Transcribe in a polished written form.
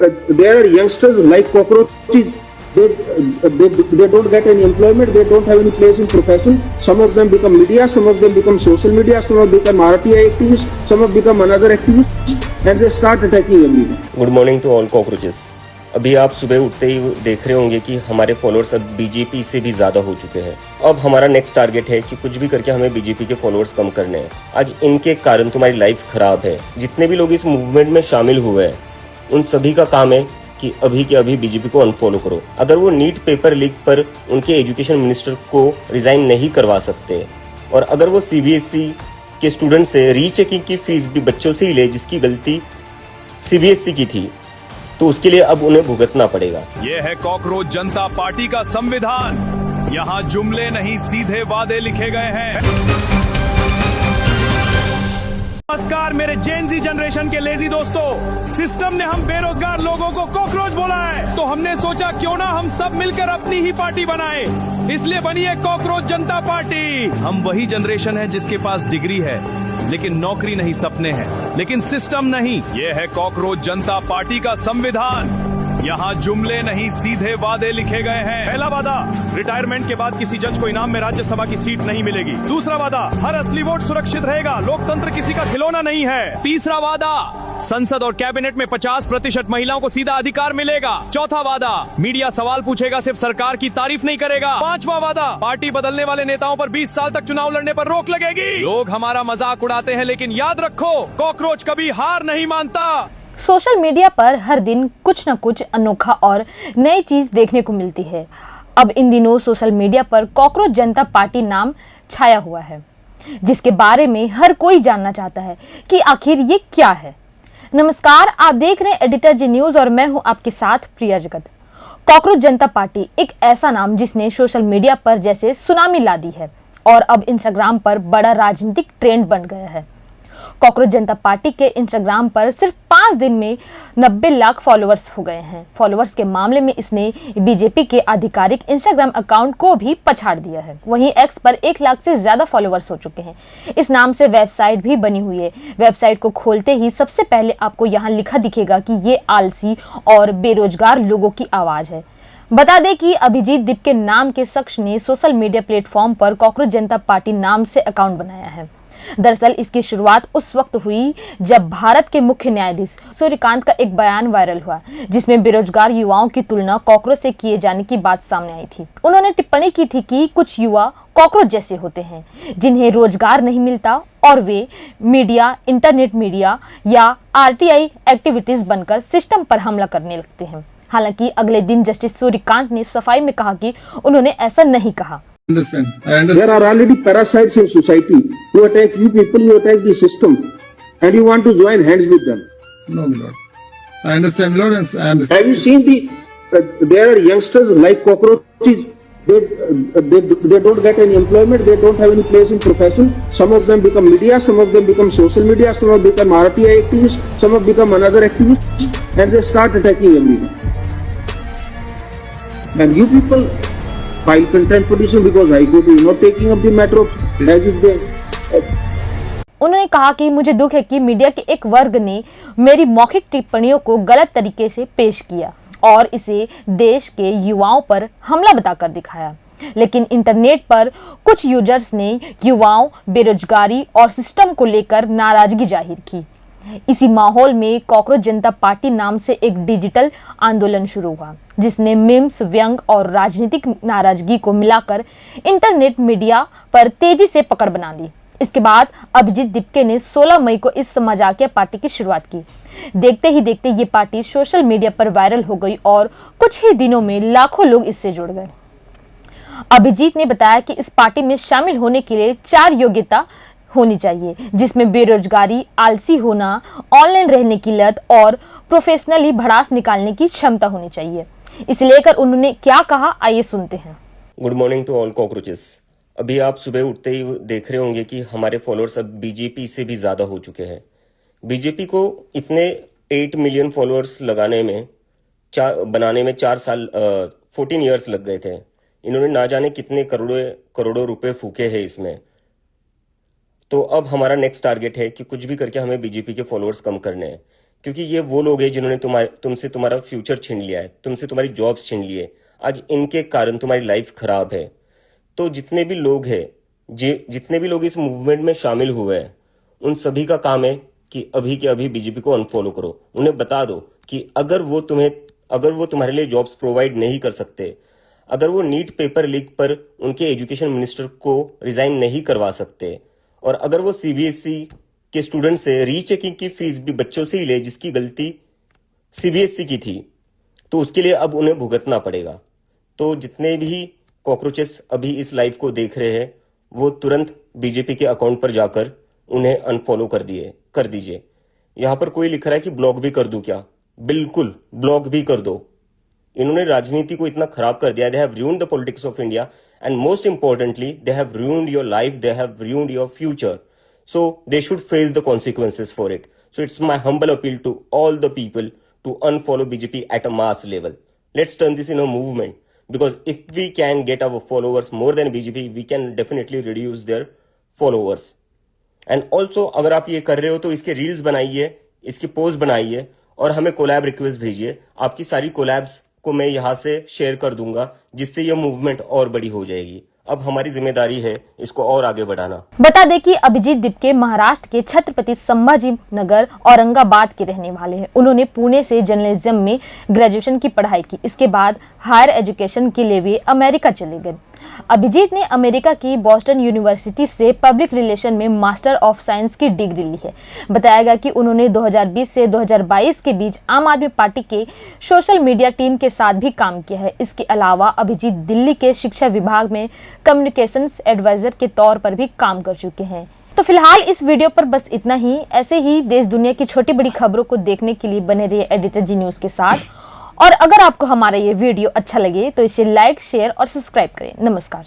there are youngsters like cockroaches. They don't get any employment. They don't have any place in profession. Some of them become media. Some of them become social media. Some of them become RTI activists. Some have become another activists, and they start attacking everyone. Good morning to all cockroaches. अभी आप सुबह उठते ही देख रहे होंगे कि हमारे followers अब बीजेपी से भी ज़्यादा हो चुके हैं। अब हमारा नेक्स्ट टारगेट है कि कुछ भी करके हमें बीजेपी के फॉलोअर्स कम करने हैं। आज इनके कारण तुम्हारी लाइफ खराब है। जितने भी लोग इस मूवमेंट में शामिल हुए हैं उन सभी का काम है कि अभी के अभी बीजेपी को अनफॉलो करो। अगर वो नीट पेपर लीक पर उनके एजुकेशन मिनिस्टर को रिजाइन नहीं करवा सकते और अगर वो सीबीएसई के स्टूडेंट से रीचेकिंग की फीस भी बच्चों से ही ले जिसकी गलती सीबीएसई की थी, तो उसके लिए अब उन्हें भुगतना पड़ेगा। ये है कॉकरोच जनता पार्टी का संविधान। यहाँ जुमले नहीं सीधे वादे लिखे गए हैं। नमस्कार मेरे जेनजी जनरेशन के लेजी दोस्तों, सिस्टम ने हम बेरोजगार लोगों को कॉकरोच बोला है, तो हमने सोचा क्यों ना हम सब मिलकर अपनी ही पार्टी बनाए। इसलिए बनी है कॉकरोच जनता पार्टी। हम वही जनरेशन है जिसके पास डिग्री है लेकिन नौकरी नहीं, सपने हैं लेकिन सिस्टम नहीं। ये है कॉकरोच जनता पार्टी का संविधान। यहाँ जुमले नहीं सीधे वादे लिखे गए हैं। पहला वादा, रिटायरमेंट के बाद किसी जज को इनाम में राज्यसभा की सीट नहीं मिलेगी। दूसरा वादा, हर असली वोट सुरक्षित रहेगा, लोकतंत्र किसी का खिलौना नहीं है। तीसरा वादा, संसद और कैबिनेट में 50% महिलाओं को सीधा अधिकार मिलेगा। चौथा वादा, मीडिया सवाल पूछेगा, सिर्फ सरकार की तारीफ नहीं करेगा। पांचवा वादा, पार्टी बदलने वाले नेताओं पर 20 साल तक चुनाव लड़ने पर रोक लगेगी। लोग हमारा मजाक उड़ाते हैं लेकिन याद रखो, कॉकरोच कभी हार नहीं मानता। सोशल मीडिया पर हर दिन कुछ न कुछ अनोखा और नई चीज देखने को मिलती है। अब इन दिनों सोशल मीडिया पर कॉकरोच जनता पार्टी नाम छाया हुआ है, जिसके बारे में हर कोई जानना चाहता है कि आखिर ये क्या है। नमस्कार, आप देख रहे हैं एडिटर जी न्यूज और मैं हूं आपके साथ प्रिया जगत। कॉकरोच जनता पार्टी एक ऐसा नाम जिसने सोशल मीडिया पर जैसे सुनामी ला दी है और अब इंस्टाग्राम पर बड़ा राजनीतिक ट्रेंड बन गया है। कॉकरोच जनता पार्टी के इंस्टाग्राम पर सिर्फ 5 दिन में 90 लाख फॉलोअर्स हो गए हैं। फॉलोअर्स के मामले में इसने बीजेपी के आधिकारिक इंस्टाग्राम अकाउंट को भी पछाड़ दिया है। वहीं एक्स पर 1 लाख से ज्यादा फॉलोअर्स हो चुके हैं। इस नाम से वेबसाइट भी बनी हुई है। वेबसाइट को खोलते ही सबसे पहले आपको यहाँ लिखा दिखेगा कि ये आलसी और बेरोजगार लोगों की आवाज है। बता दें कि अभिजीत दीप नाम के शख्स ने सोशल मीडिया प्लेटफॉर्म पर कॉकरोच जनता पार्टी नाम से अकाउंट बनाया है। दरअसल इसकी शुरुआत उस वक्त हुई जब भारत के मुख्य न्यायाधीश सूर्यकांत का एक बयान वायरल हुआ, जिसमें बेरोजगार युवाओं की तुलना कॉकरोच से किए जाने की बात सामने आई थी। उन्होंने टिप्पणी की थी कि कुछ युवा कॉकरोच जैसे होते हैं जिन्हें रोजगार नहीं मिलता और वे मीडिया, इंटरनेट मीडिया या RTI एक्टिविटीज बनकर सिस्टम पर हमला करने लगते हैं। हालांकि अगले दिन जस्टिस सूर्यकांत ने सफाई में कहा कि उन्होंने ऐसा नहीं कहा। I understand. There are already parasites in society who attack you people, you attack the system, and you want to join hands with them. No, Lord. I understand, Lord. I understand. Have you seen there are youngsters like cockroaches. They don't get any employment. They don't have any place in profession. Some of them become media. Some of them become social media. Some have become RTI activists. Some have become another activists, and they start attacking everyone. And you people file contempt petition because I go to not taking up the matter as if they. उन्होंने कहा कि मुझे दुख है कि media के एक वर्ग ने मेरी मौखिक टिप्पणियों को गलत तरीके से पेश किया और इसे देश के युवाओं पर हमला बताकर दिखाया। लेकिन इंटरनेट पर कुछ यूजर्स ने युवाओं, बेरोजगारी और सिस्टम को लेकर नाराजगी जाहिर की। इसी माहौल में कॉकरोच जनता पार्टी नाम से एक डिजिटल आंदोलन शुरू हुआ, जिसने मीम्स, व्यंग और राजनीतिक नाराजगी को मिलाकर इंटरनेट मीडिया पर तेजी से पकड़ बना ली। इसके बाद अभिजीत दीप ने 16 मई को इस मजाकिया पार्टी की शुरुआत की। देखते ही देखते ये पार्टी सोशल मीडिया पर वायरल हो गई और कुछ ही दिनों में लाखों लोग इससे जुड़ गए। अभिजीत ने बताया कि इस पार्टी में शामिल होने के लिए 4 योग्यता होनी चाहिए, जिसमें बेरोजगारी, आलसी होना, ऑनलाइन रहने की लत और प्रोफेशनली भड़ास निकालने की क्षमता होनी चाहिए। इसे लेकर उन्होंने क्या कहा, आइए सुनते हैं। Good morning to all cockroaches. अभी आप सुबह उठते ही देख रहे होंगे कि हमारे फॉलोअर्स अब बीजेपी से भी ज्यादा हो चुके हैं। बीजेपी को इतने 8 मिलियन फॉलोअर्स बनाने में 4 साल 14 ईयर्स लग गए थे। इन्होंने ना जाने कितने करोड़ों रुपए फूके हैं इसमें। तो अब हमारा नेक्स्ट टारगेट है कि कुछ भी करके हमें बीजेपी के फॉलोअर्स कम करने हैं। क्योंकि ये वो लोग हैं जिन्होंने तुमसे तुम्हारा फ्यूचर छीन लिया है, तुमसे तुम्हारी जॉब्स छीन ली है। आज इनके कारण तुम्हारी लाइफ खराब है। तो जितने भी लोग हैं, जितने भी लोग इस मूवमेंट में शामिल हुए हैं, उन सभी का काम है कि अभी के अभी बीजेपी को अनफॉलो करो। उन्हें बता दो कि अगर वो तुम्हारे लिए जॉब्स प्रोवाइड नहीं कर सकते, अगर वो नीट पेपर लीक पर उनके एजुकेशन मिनिस्टर को रिजाइन नहीं करवा सकते, और अगर वो सीबीएसई के स्टूडेंट से रीचेकिंग की फीस भी बच्चों से ही ले जिसकी गलती सीबीएसई की थी, तो उसके लिए अब उन्हें भुगतना पड़ेगा। तो जितने भी कॉकरोचेस अभी इस लाइव को देख रहे हैं, वो तुरंत बीजेपी के अकाउंट पर जाकर उन्हें अनफॉलो कर दीजिए। यहां पर कोई लिख रहा है कि ब्लॉक भी कर दूं क्या? बिल्कुल ब्लॉक भी कर दो। इन्होंने राजनीति को इतना खराब कर दिया। They have ruined the politics of India, and most importantly they have ruined your life, they have ruined your future, so they should face the consequences for it. So it's my humble appeal to all the people to unfollow BJP at a mass level. Let's turn this in a movement, because if we can get our followers more than BJP, we can definitely reduce their followers. And also अगर आप ये कर रहे हो तो इसके reels बनाइए, इसकी पोस्ट बनाइए और हमें कोलैब रिक्वेस्ट भेजिए। आपकी सारी कोलैब्स को मैं यहाँ से शेयर कर दूंगा, जिससे यह मूवमेंट और बड़ी हो जाएगी। अब हमारी जिम्मेदारी है इसको और आगे बढ़ाना। बता दें कि अभिजीत दिपके महाराष्ट्र के छत्रपति संभाजी नगर औरंगाबाद के रहने वाले हैं। उन्होंने पुणे से जर्नलिज्म में ग्रेजुएशन की पढ़ाई की। इसके बाद हायर एजुकेशन के लिए वे अमेरिका चले गए। अभिजीत ने अमेरिका की बॉस्टन यूनिवर्सिटी से पब्लिक रिलेशन में मास्टर ऑफ साइंस की डिग्री ली है। बताया गया कि उन्होंने 2020 से 2022 के बीच आम आदमी पार्टी के सोशल मीडिया टीम के साथ भी काम किया है। इसके अलावा अभिजीत दिल्ली के शिक्षा विभाग में कम्युनिकेशंस एडवाइजर के तौर पर भी काम कर चुके हैं। तो फिलहाल इस वीडियो पर बस इतना ही। ऐसे ही देश दुनिया की छोटी बड़ी खबरों को देखने के लिए बने रहिए एडिटर जी न्यूज के साथ। और अगर आपको हमारा ये वीडियो अच्छा लगे तो इसे लाइक, शेयर और सब्सक्राइब करें। नमस्कार।